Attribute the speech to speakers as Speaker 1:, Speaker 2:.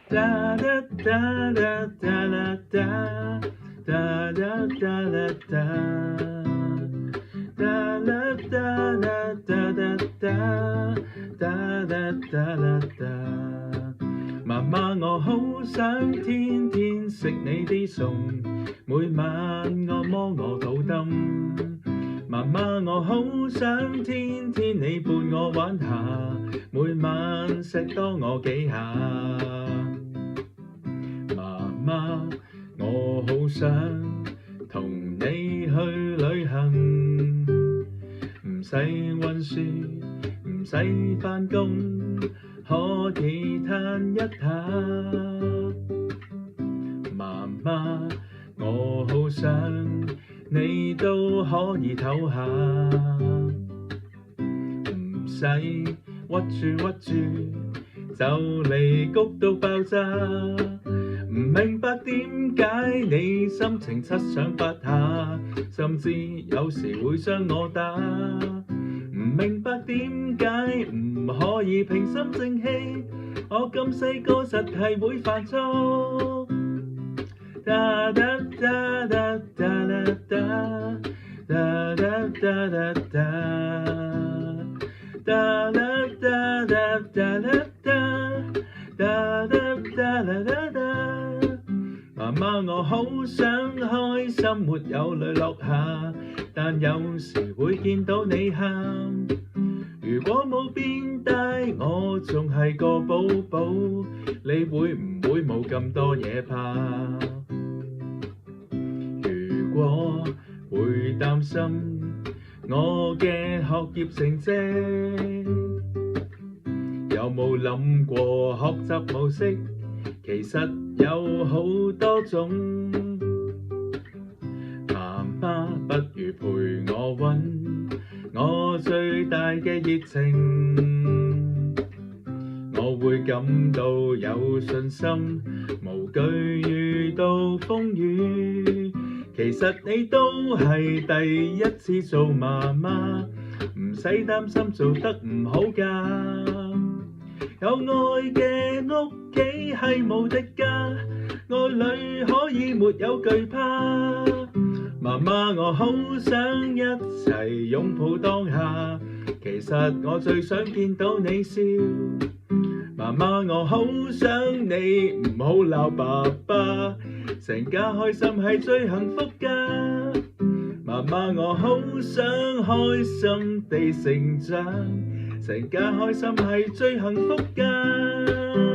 Speaker 1: da da da da da da da da da da da da啦da啦da da da da da da啦da。媽媽，我好想天天食你啲餸，每晚按摩我肚墩。媽媽，我好想天天你伴我玩下，每晚錫多我幾下。媽媽，我好想同你去旅行，唔使溫書，唔使返工，可以嘆一下。媽媽，我好想你都可以唞下，唔使屈住屈住，就嚟谷到爆炸。唔明白點解你心情七上八下，甚至有時會將我打。唔明白點解唔可以平心靜氣，我咁細個實係會犯錯。da da da da da da da da da da da da da da da da。媽媽，我好想開心，沒有淚落下，但有時會見到你喊。如果冇變大，我仲係個寶寶，你會唔會冇咁多嘢怕？如果會擔心我嘅學業成績，有冇諗過學習模式？其實有好多種。媽媽，不如陪我搵我最大嘅熱情，我會感到有信心，無懼遇到風雨。其實你都係第一次做媽媽，唔使擔心做得唔好㗎。有愛嘅屋企係無敵㗎，愛裏可以沒有懼怕。媽媽，我好想一齊擁抱當下，其實我最想見到你笑。媽媽，我好想你唔好鬧爸爸，成家開心係最幸福㗎。媽媽，我好想開心地成長，成家開心係最幸福㗎。